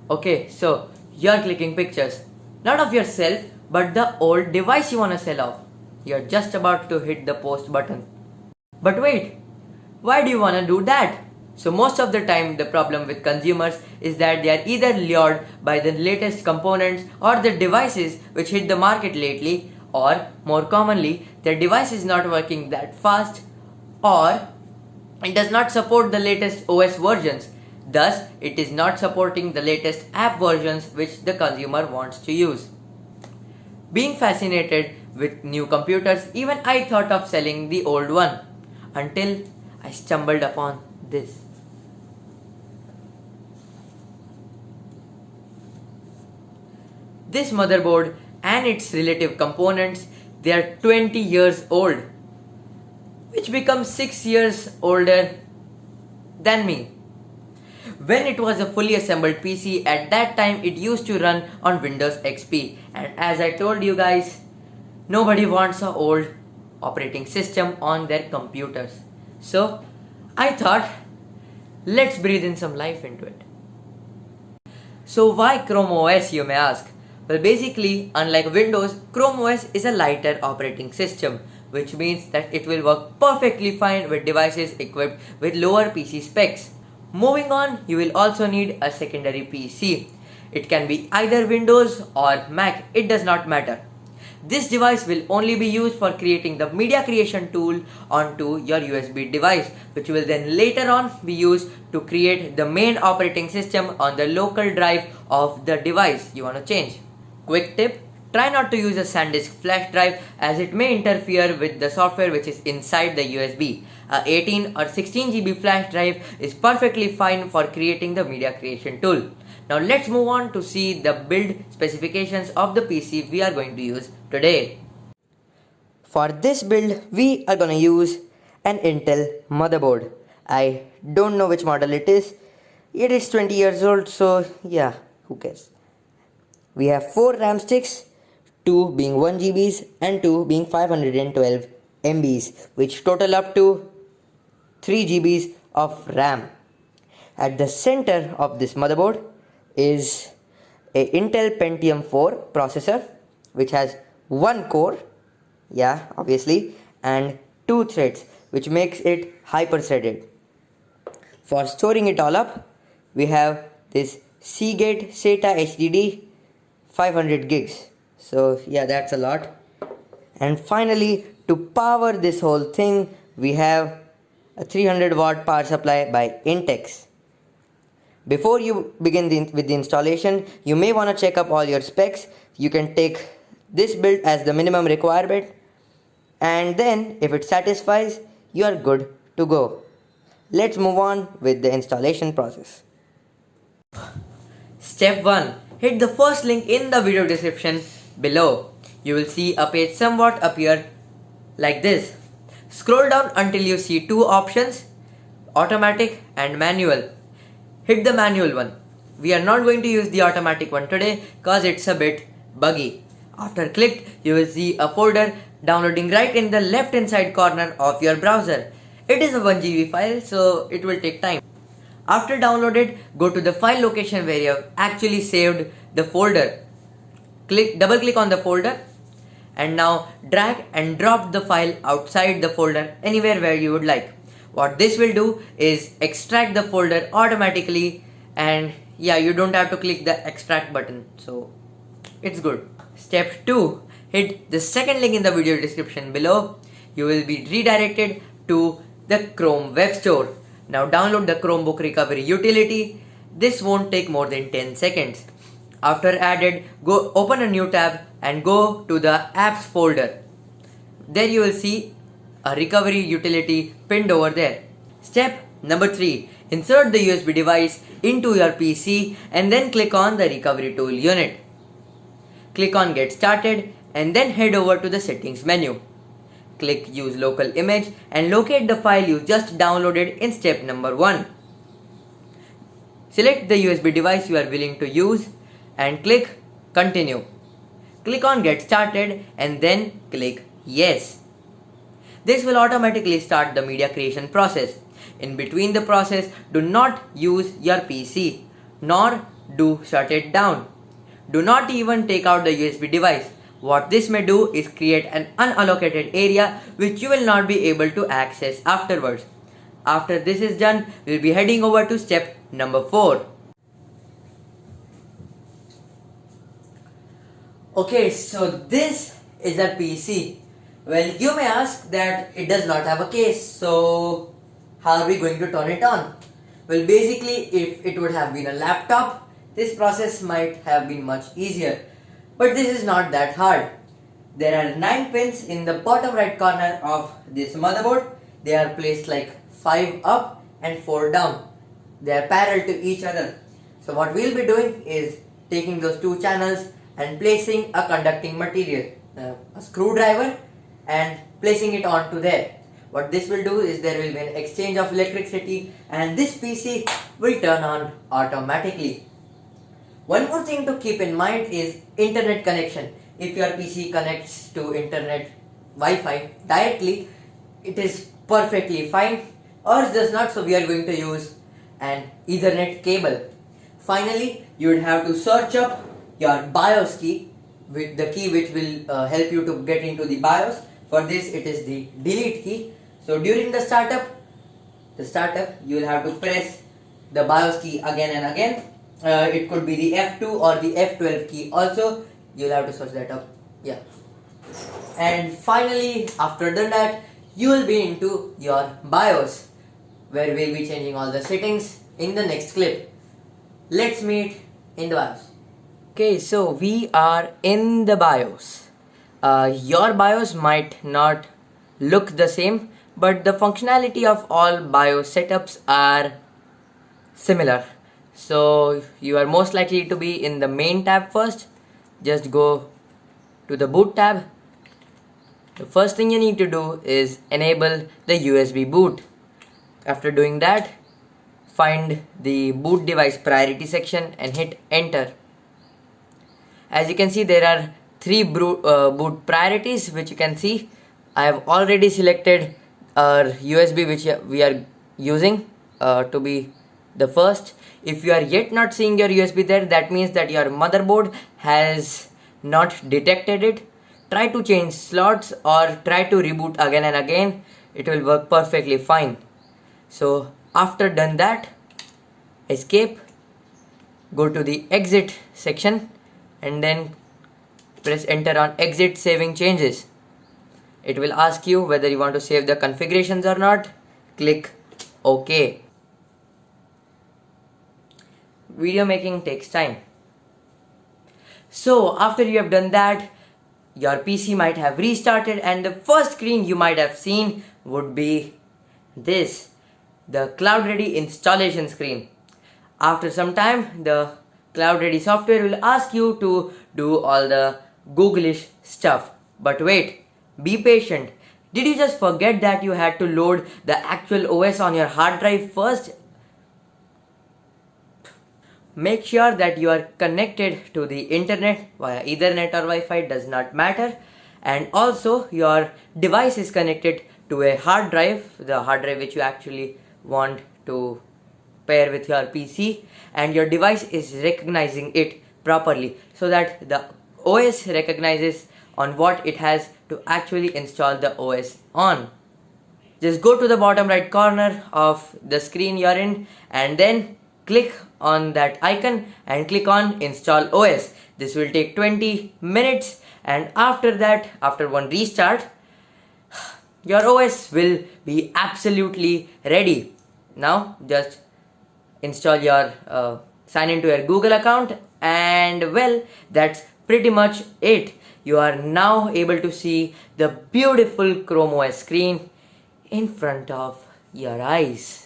Okay, so you're clicking pictures, not of yourself, but the old device you wanna sell off. You're just about to hit the post button. But wait, why do you wanna do that? So most of the time the problem with consumers is that they are either lured by the latest components or the devices which hit the market lately, or more commonly their device is not working that fast, or it does not support the latest OS versions. Thus, it is not supporting the latest app versions which the consumer wants to use. Being fascinated with new computers, even I thought of selling the old one until I stumbled upon this. This motherboard and its relative components, they are 20 years old, which becomes 6 years older than me. When it was a fully assembled PC, at that time it used to run on Windows XP, and as I told you guys, nobody wants an old operating system on their computers. So I thought, let's breathe in some life into it. So why Chrome OS, you may ask? Well, basically, unlike Windows, Chrome OS is a lighter operating system, which means that it will work perfectly fine with devices equipped with lower PC specs. Moving on, you will also need a secondary PC. It can be either Windows or Mac, it does not matter. This device will only be used for creating the media creation tool onto your USB device, which will then later on be used to create the main operating system on the local drive of the device you want to change. Quick tip, try not to use a SanDisk flash drive as it may interfere with the software which is inside the USB. A 18 or 16 GB flash drive is perfectly fine for creating the media creation tool. Now let's move on to see the build specifications of the PC we are going to use today. For this build, we are going to use an Intel motherboard. I don't know which model it is. It is 20 years old, so yeah, who cares. We have 4 RAM sticks, 2 being 1 GBs and 2 being 512 MBs, which total up to 3 GBs of RAM. At the center of this motherboard is a Intel Pentium 4 processor, which has 1 core, yeah, obviously, and 2 threads, which makes it hyper-threaded. For storing it all up, we have this Seagate SATA HDD 500 gigs. So yeah, that's a lot. And finally, to power this whole thing, we have a 300 watt power supply by Intex. Before you begin with the installation, you may want to check up all your specs. You can take this build as the minimum requirement, and then if it satisfies, you are good to go. Let's move on with the installation process. Step 1. Hit the first link in the video description below. You will see a page somewhat appear like this. Scroll down until you see 2 options, automatic and manual. Hit the manual one. We are not going to use the automatic one today cause it's a bit buggy. After clicked, you will see a folder downloading right in the left hand side corner of your browser. It is a 1 GB file, so it will take time. After downloaded, go to the file location where you have actually saved the folder. Double click on the folder and now drag and drop the file outside the folder anywhere where you would like. What this will do is extract the folder automatically, and yeah, you don't have to click the extract button, so it's good. Step 2. Hit the second link in the video description below. You will be redirected to the Chrome Web Store. Now download the Chromebook Recovery utility. This won't take more than 10 seconds. After added, go open a new tab and go to the apps folder. There you will see a recovery utility pinned over there. Step number 3. Insert the USB device into your PC and then click on the recovery tool unit. Click on get started and then head over to the settings menu. Click use local image and locate the file you just downloaded in step number 1. Select the USB device you are willing to use and click continue. Click on get started and then click yes. This will automatically start the media creation process. In between the process, do not use your PC, nor do shut it down. Do not even take out the USB device. What this may do is create an unallocated area which you will not be able to access afterwards. After this is done, we'll be heading over to step number 4. Okay, so this is a PC. Well, you may ask that it does not have a case, so how are we going to turn it on? Well, basically, if it would have been a laptop, this process might have been much easier. But this is not that hard. There are 9 pins in the bottom right corner of this motherboard. They are placed like 5 up and 4 down. They are parallel to each other. So what we'll be doing is taking those 2 channels and placing a conducting material, a screwdriver, and placing it onto there. What this will do is there will be an exchange of electricity and this PC will turn on automatically. One more thing to keep in mind is internet connection. If your PC connects to internet Wi-Fi directly, it is perfectly fine. Ours does not, so we are going to use an Ethernet cable. Finally, you would have to search up your BIOS key, with the key which will help you to get into the BIOS. For this, it is the delete key. So during the startup, you will have to press the BIOS key again and again. It could be the F2 or the F12 key also. You'll have to search that up. Yeah. And finally, after done that, you will be into your BIOS, where we'll be changing all the settings in the next clip. Let's meet in the BIOS. Okay, so we are in the BIOS. Your BIOS might not look the same, but the functionality of all BIOS setups are similar. So you are most likely to be in the main tab first. Just go to the boot tab. The first thing you need to do is enable the USB boot. After doing that, find the boot device priority section and hit enter. As you can see, there are 3 boot priorities which you can see. I have already selected our USB which we are using to be the first. If you are yet not seeing your USB there, that means that your motherboard has not detected it. Try to change slots or try to reboot again and again. It will work perfectly fine. So after done that, escape, go to the exit section and then press enter on exit saving changes. It will ask you whether you want to save the configurations or not. Click OK. Video making takes time. So after you have done that, your PC might have restarted and the first screen you might have seen would be this, the Cloud Ready installation screen. After some time, the Cloud Ready software will ask you to do all the Googlish stuff. But wait, be patient. Did you just forget that you had to load the actual OS on your hard drive first? Make sure that you are connected to the internet via Ethernet or Wi-Fi, does not matter. And also your device is connected to a hard drive, the hard drive which you actually want to pair with your PC, and your device is recognizing it properly so that the OS recognizes on what it has to actually install the OS on. Just go to the bottom right corner of the screen you're in and then click on that icon and click on install OS. This will take 20 minutes and after that, after one restart, your OS will be absolutely ready. Now just install your sign into your Google account and well, that's pretty much it. You are now able to see the beautiful Chrome OS screen in front of your eyes.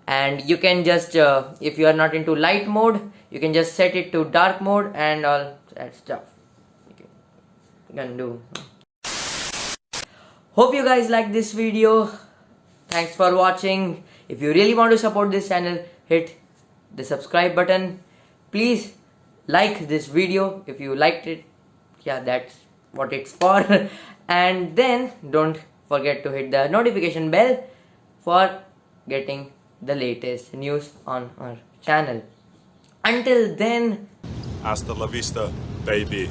And you can just, if you are not into light mode, you can just set it to dark mode and all that stuff you can do. Hope you guys like this video. Thanks for watching. If you really want to support this channel, hit the subscribe button. Please like this video if you liked it. Yeah, that's what it's for. And then don't forget to hit the notification bell for getting the latest news on our channel. Until then, Hasta la vista, baby.